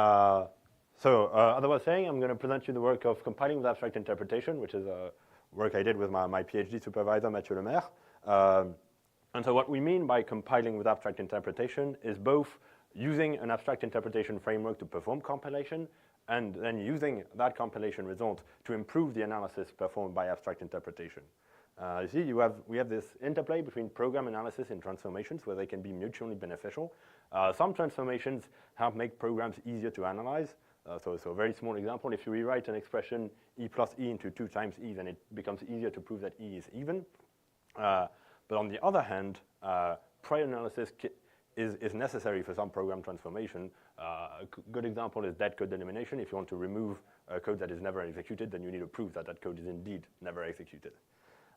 As I was saying, I'm going to present you the work of compiling with abstract interpretation, which is a work I did with my PhD supervisor, Matthieu Lemerre. And so what we mean by compiling with abstract interpretation is both using an abstract interpretation framework to perform compilation and then using that compilation result to improve the analysis performed by abstract interpretation. You see, we have this interplay between program analysis and transformations where they can be mutually beneficial. Some transformations help make programs easier to analyze. So a very small example, if you rewrite an expression e plus e into 2 times e, then it becomes easier to prove that e is even. But on the other hand, prior analysis is necessary for some program transformation. A good example is dead code elimination. If you want to remove a code that is never executed, then you need to prove that that code is indeed never executed.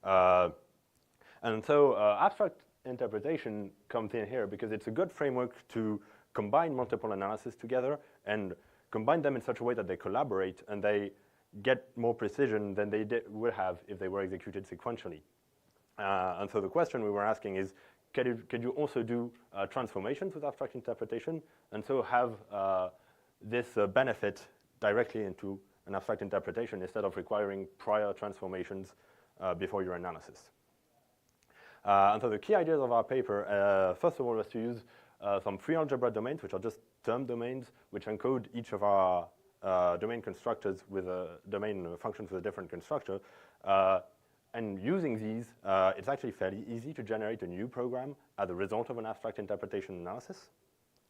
And so abstract interpretation comes in here because it's a good framework to combine multiple analysis together and combine them in such a way that they collaborate and they get more precision than they would have if they were executed sequentially. And so the question we were asking is, could you also do transformations with abstract interpretation and so have this benefit directly into an abstract interpretation instead of requiring prior transformations before your analysis? And so the key ideas of our paper, first of all, was to use some free algebra domains, which are just term domains, which encode each of our domain constructors with a domain functions with a different constructor. And using these, it's actually fairly easy to generate a new program as a result of an abstract interpretation analysis.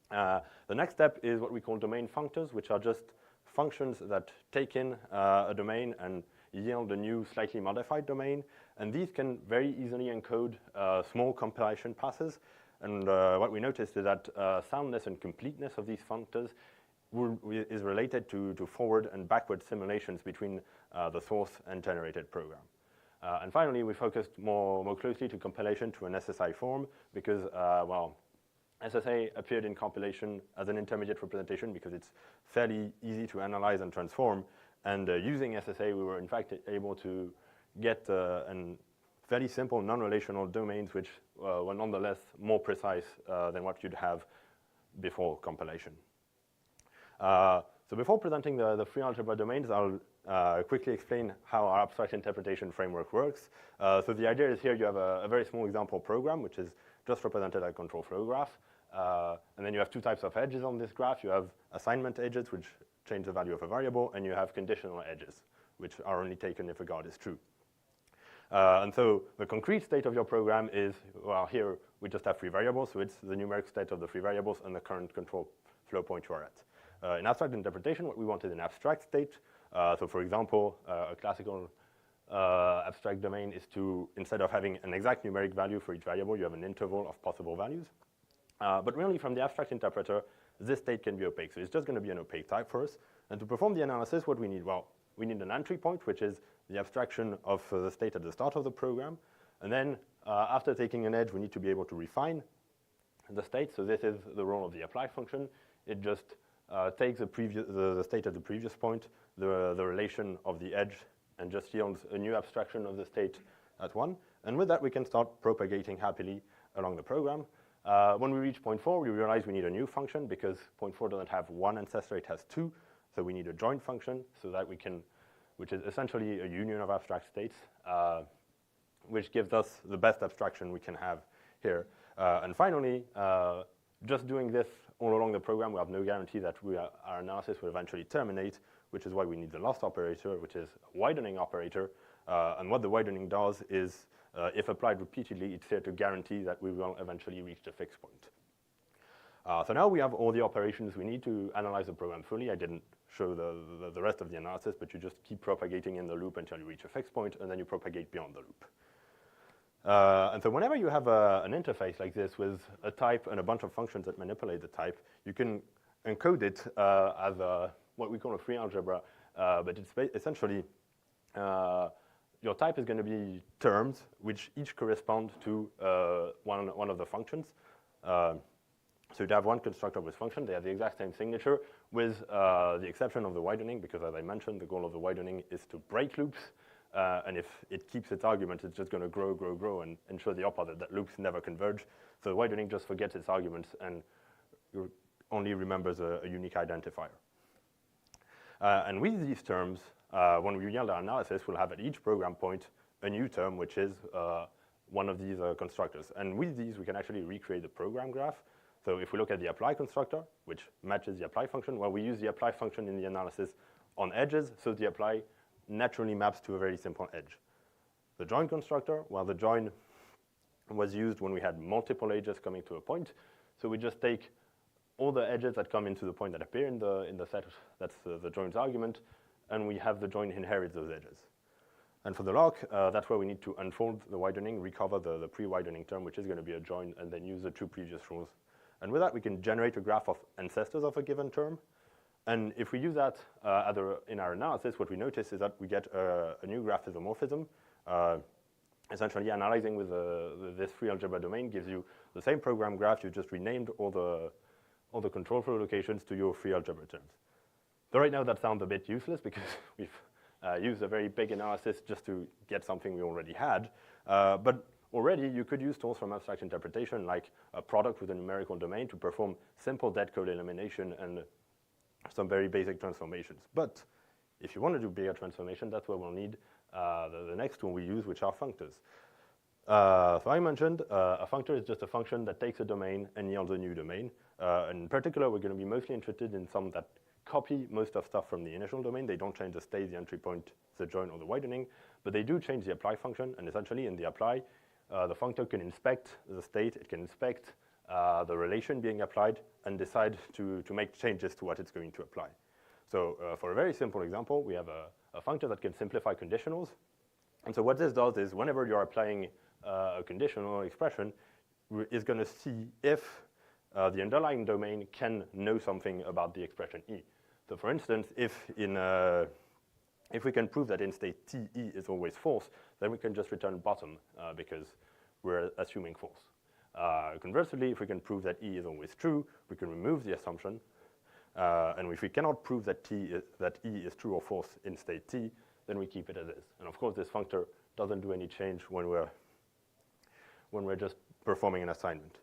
The next step is what we call domain functors, which are just functions that take in a domain and yield a new slightly modified domain. And these can very easily encode small compilation passes. And what we noticed is that soundness and completeness of these functors is related to forward and backward simulations between the source and generated program. And finally, we focused more closely to compilation to an SSI form because, well, SSA appeared in compilation as an intermediate representation because it's fairly easy to analyze and transform. And using SSA, we were in fact able to get fairly simple non-relational domains which were nonetheless more precise than what you'd have before compilation. So before presenting the free algebra domains, I'll quickly explain how our abstract interpretation framework works. So the idea is here you have a very small example program, which is just represented as a control flow graph. And then you have 2 types of edges on this graph. You have assignment edges, which change the value of a variable, and you have conditional edges, which are only taken if a guard is true. And so the concrete state of your program is, well, here we just have 3 variables, so it's the numeric state of the 3 variables and the current control flow point you are at. In abstract interpretation, what we want is an abstract state. So for example, a classical abstract domain is to, instead of having an exact numeric value for each variable, you have an interval of possible values. But really, from the abstract interpreter, this state can be opaque. So it's just going to be an opaque type for us. And to perform the analysis, what we need? Well, we need an entry point, which is the abstraction of the state at the start of the program. And then after taking an edge, we need to be able to refine the state. So this is the role of the apply function. It just takes the state at the previous point, the relation of the edge, and just yields a new abstraction of the state at 1. And with that, we can start propagating happily along the program. When we reach point 4, we realize we need a new function because point 4 doesn't have 1 ancestor, it has 2. So we need a joint function so that we can, which is essentially a union of abstract states, which gives us the best abstraction we can have here. And finally, just doing this all along the program, we have no guarantee that our analysis will eventually terminate, which is why we need the last operator, which is a widening operator. And what the widening does is, if applied repeatedly, it's here to guarantee that we will eventually reach the fixed point. So now we have all the operations we need to analyze the program fully. I didn't show the rest of the analysis, but you just keep propagating in the loop until you reach a fixed point, and then you propagate beyond the loop. And so whenever you have an interface like this with a type and a bunch of functions that manipulate the type, you can encode it as what we call a free algebra, but it's essentially your type is going to be terms which each correspond to one of the functions. So you'd have one constructor with function. They have the exact same signature with the exception of the widening, because as I mentioned, the goal of the widening is to break loops. And if it keeps its arguments, it's just going to grow, and ensure the opposite, that loops never converge. So the widening just forgets its arguments and only remembers a unique identifier. And with these terms, when we yield our analysis, we'll have at each program point a new term, which is one of these constructors. And with these, we can actually recreate the program graph. So if we look at the apply constructor, which matches the apply function, well, we use the apply function in the analysis on edges, so the apply naturally maps to a very simple edge. The join constructor, well, the join was used when we had multiple edges coming to a point. So we just take all the edges that come into the point that appear in the set, that's the join's argument, and we have the join inherit those edges. And for the lock, that's where we need to unfold the widening, recover the pre-widening term, which is going to be a join, and then use the two previous rules. And with that, we can generate a graph of ancestors of a given term. And if we use that in our analysis, what we notice is that we get a new graph isomorphism. Essentially, analyzing with this free algebra domain gives you the same program graph. You just renamed all the control flow locations to your free algebra terms. So right now, that sounds a bit useless because we've used a very big analysis just to get something we already had. But already, you could use tools from abstract interpretation, like a product with a numerical domain, to perform simple dead code elimination and some very basic transformations. But if you want to do bigger transformation, that's where we'll need the next tool we use, which are functors. So I mentioned a functor is just a function that takes a domain and yields a new domain. In particular, we're going to be mostly interested in some that copy most of stuff from the initial domain. They don't change the state, the entry point, the join, or the widening, but they do change the apply function. And essentially, in the apply, the functor can inspect the state. It can inspect the relation being applied and decide to make changes to what it's going to apply. So for a very simple example, we have a functor that can simplify conditionals. And so what this does is whenever you're applying a conditional expression, is going to see if the underlying domain can know something about the expression E. So for instance, if we can prove that in state T, E is always false, then we can just return bottom because we're assuming false. Conversely, if we can prove that E is always true, we can remove the assumption. And if we cannot prove that E is true or false in state T, then we keep it as is. And of course, this functor doesn't do any change when we're just performing an assignment.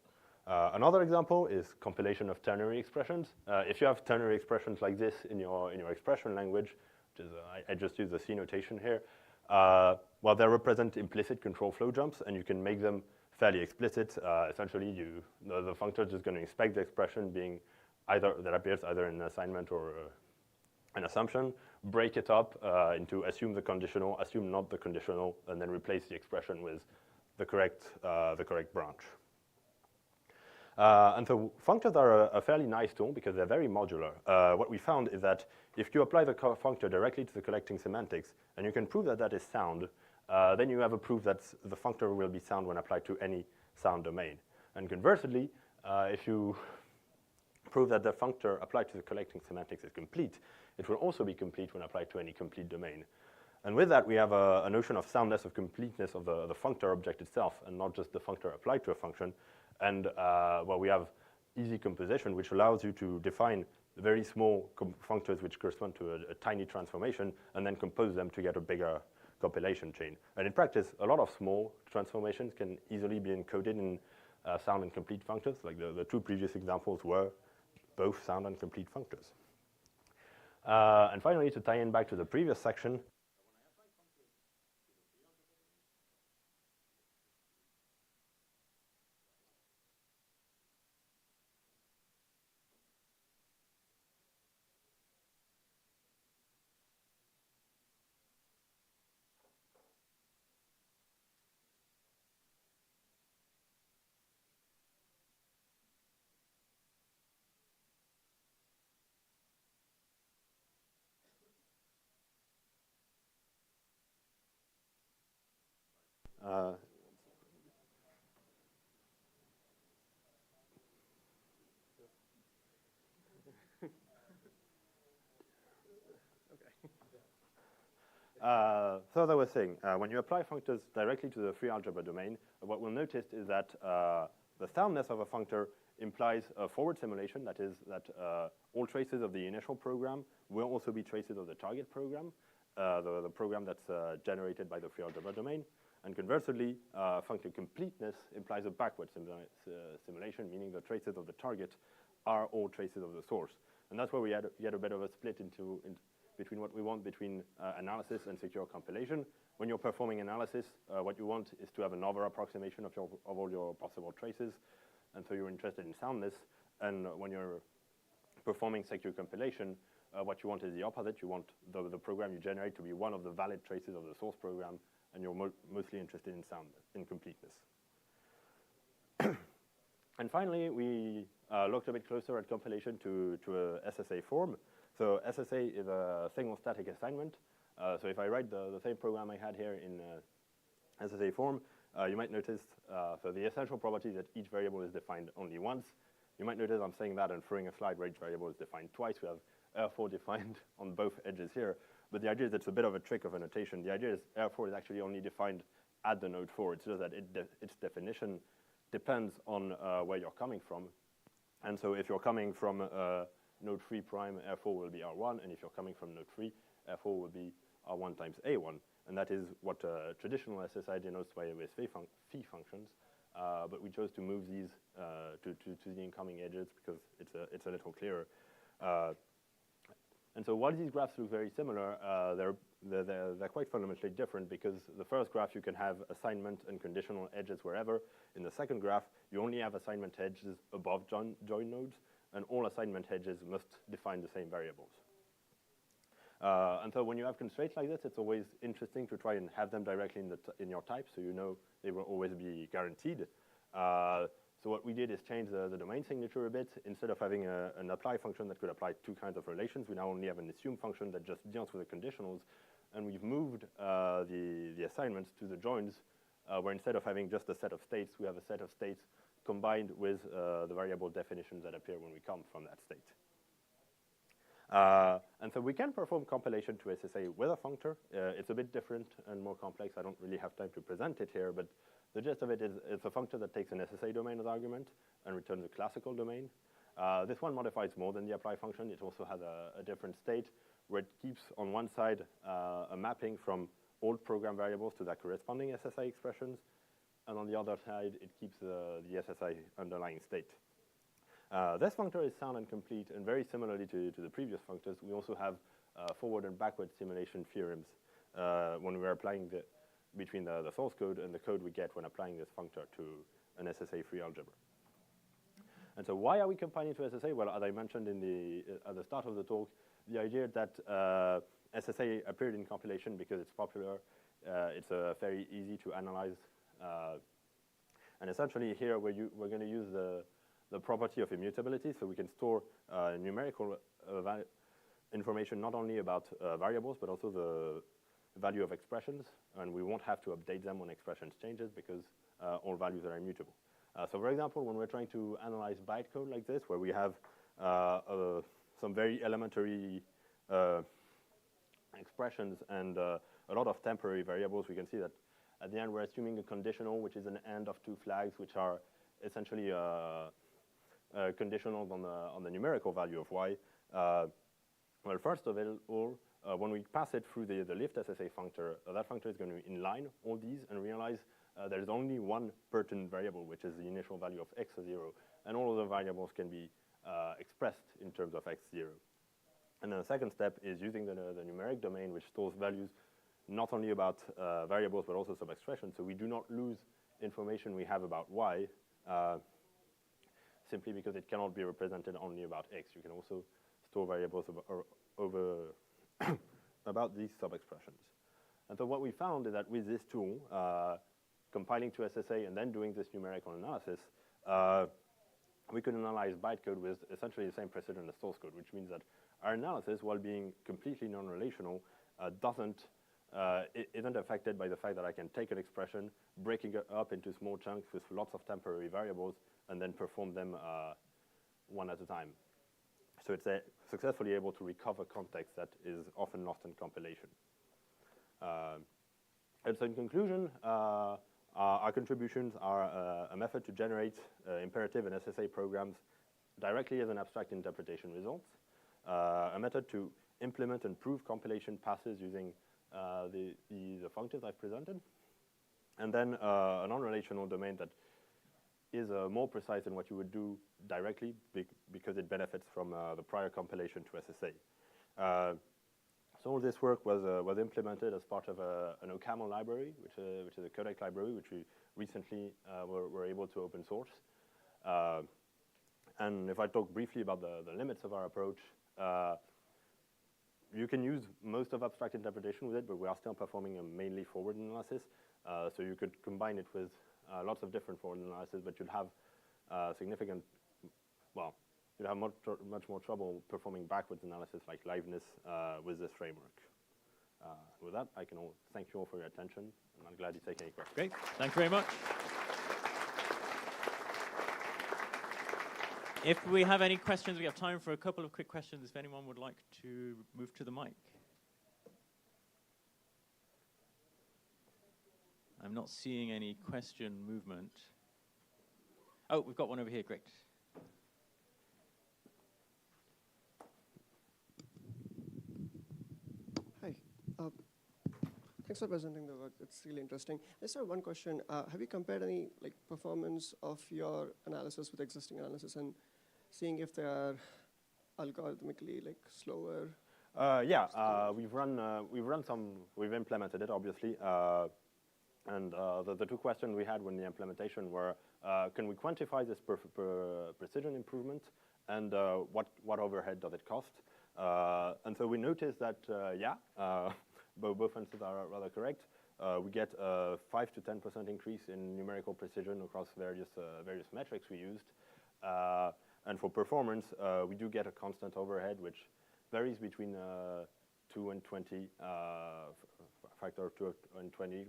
Another example is compilation of ternary expressions. If you have ternary expressions like this in your expression language, which is I just use the C notation here, well, they represent implicit control flow jumps, and you can make them fairly explicit. Essentially, the functor is just going to inspect the expression being that appears either in an assignment or an assumption, break it up into assume the conditional, assume not the conditional, and then replace the expression with the correct branch. And so functors are a fairly nice tool because they're very modular. What we found is that if you apply the functor directly to the collecting semantics, and you can prove that that is sound, then you have a proof that the functor will be sound when applied to any sound domain. And conversely, if you prove that the functor applied to the collecting semantics is complete, it will also be complete when applied to any complete domain. And with that, we have a notion of soundness, of completeness of the functor object itself, and not just the functor applied to a function. And well, we have easy composition, which allows you to define very small functors which correspond to a tiny transformation, and then compose them to get a bigger compilation chain. And in practice, a lot of small transformations can easily be encoded in sound and complete functors. Like the two previous examples were both sound and complete functors. And finally, to tie in back to the previous section, so as I was saying, when you apply functors directly to the free algebra domain, what we'll notice is that the soundness of a functor implies a forward simulation, that is, that all traces of the initial program will also be traces of the target program, the program that's generated by the free algebra domain. And conversely, functor completeness implies a backward simulation, meaning the traces of the target are all traces of the source. And that's where we had a bit of a split between what we want between analysis and secure compilation. When you're performing analysis, what you want is to have another approximation of all your possible traces, and so you're interested in soundness. And when you're performing secure compilation, what you want is the opposite. You want the program you generate to be one of the valid traces of the source program, and you're mostly interested in soundness, in completeness. And finally, we looked a bit closer at compilation to a SSA form. So SSA is a single static assignment. So if I write the same program I had here in SSA form, you might notice, so the essential property is that each variable is defined only once. You might notice I'm saying that and throwing a slide where each variable is defined twice. We have R4 defined on both edges here. But the idea is it's a bit of a trick of annotation. The idea is R4 is actually only defined at the node 4. It's just that its definition depends on where you're coming from. And so if you're coming from node 3 prime, R4 will be R1. And if you're coming from node 3, R4 will be R1 times A1. And that is what traditional SSI denotes with phi functions. But we chose to move these to the incoming edges because it's a little clearer. And so while these graphs look very similar, they're quite fundamentally different, because the first graph you can have assignment and conditional edges wherever. In the second graph, you only have assignment edges above join nodes, and all assignment edges must define the same variables. And so when you have constraints like this, it's always interesting to try and have them directly in your type, so you know they will always be guaranteed. So what we did is change the domain signature a bit. Instead of having an apply function that could apply two kinds of relations, we now only have an assume function that just deals with the conditionals. And we've moved the assignments to the joins, where instead of having just a set of states, we have a set of states combined with the variable definitions that appear when we come from that state. And so we can perform compilation to SSA with a functor. It's a bit different and more complex. I don't really have time to present it here, but the gist of it is it's a functor that takes an SSA domain as argument and returns a classical domain. This one modifies more than the apply function. It also has a different state where it keeps on one side a mapping from old program variables to their corresponding SSI expressions, and on the other side it keeps the SSI underlying state. This functor is sound and complete, and very similarly to the previous functors, we also have forward and backward simulation theorems when we're applying between the source code and the code we get when applying this functor to an SSA-free algebra. And so why are we compiling to SSA? Well, as I mentioned at the start of the talk, the idea that SSA appeared in compilation because it's popular, it's very easy to analyze, and essentially here we're going to use the property of immutability, so we can store numerical information not only about variables, but also the value of expressions, and we won't have to update them when expressions changes because all values are immutable. So for example, when we're trying to analyze bytecode like this, where we have some very elementary expressions and a lot of temporary variables, we can see that at the end we're assuming a conditional, which is an AND of two flags, which are essentially conditionals on the numerical value of y. Well, first of all, when we pass it through the lift SSA functor, that functor is going to inline all these and realize there's only one pertinent variable, which is the initial value of x0, and all of the variables can be expressed in terms of x0. And then the second step is using the numeric domain, which stores values not only about variables, but also some expressions, so we do not lose information we have about y, simply because it cannot be represented only about x. You can also store variables about these sub-expressions. And so what we found is that with this tool, compiling to SSA and then doing this numerical analysis, we could analyze bytecode with essentially the same precision as source code, which means that our analysis, while being completely non-relational, isn't affected by the fact that I can take an expression, breaking it up into small chunks with lots of temporary variables, and then perform them one at a time. So it's successfully able to recover context that is often lost in compilation. And so in conclusion, our contributions are a method to generate imperative and SSA programs directly as an abstract interpretation results, a method to implement and prove compilation passes using the functors I've presented, and then a non-relational domain that is more precise than what you would do directly because it benefits from the prior compilation to SSA. So all this work was implemented as part of an OCaml library, which is a codec library, which we recently were able to open source. And if I talk briefly about the limits of our approach, you can use most of abstract interpretation with it, but we are still performing a mainly forward analysis. So you could combine it with lots of different forward analysis, but you'd have significant, well, you'd have much more trouble performing backwards analysis like liveness with this framework. With that, I can thank you all for your attention, and I'm glad you take any questions. Great, thank you very much. If we have any questions, we have time for a couple of quick questions if anyone would like to move to the mic. I'm not seeing any question movement. Oh, we've got one over here, great. Hi. Thanks for presenting the work. It's really interesting. I just have one question. Have you compared any performance of your analysis with existing analysis and seeing if they are algorithmically slower? Yeah, we've implemented it obviously, and the two questions we had when the implementation were, can we quantify this precision improvement, and what overhead does it cost? And so we noticed that both answers are rather correct. We get a 5 to 10% increase in numerical precision across various metrics we used. And for performance, we do get a constant overhead, which varies between 2 and 20, factor of 2 and 20,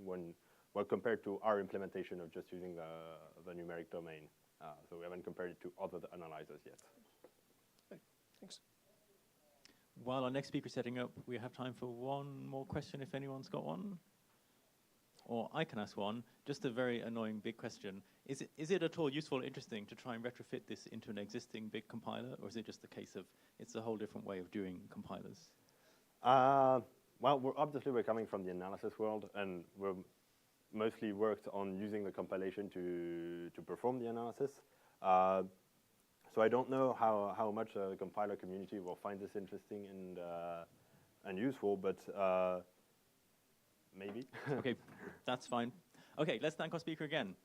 well, compared to our implementation of just using the numeric domain. So we haven't compared it to other analyzers yet. Okay, thanks. While our next speaker is setting up, we have time for one more question if anyone's got one. Or I can ask one, just a very annoying big question. Is it at all useful or interesting to try and retrofit this into an existing big compiler, or is it just a case of it's a whole different way of doing compilers? Well, obviously we're coming from the analysis world, and we're mostly worked on using the compilation to perform the analysis. So I don't know how much the compiler community will find this interesting and useful, but maybe. Okay, that's fine. Okay, let's thank our speaker again.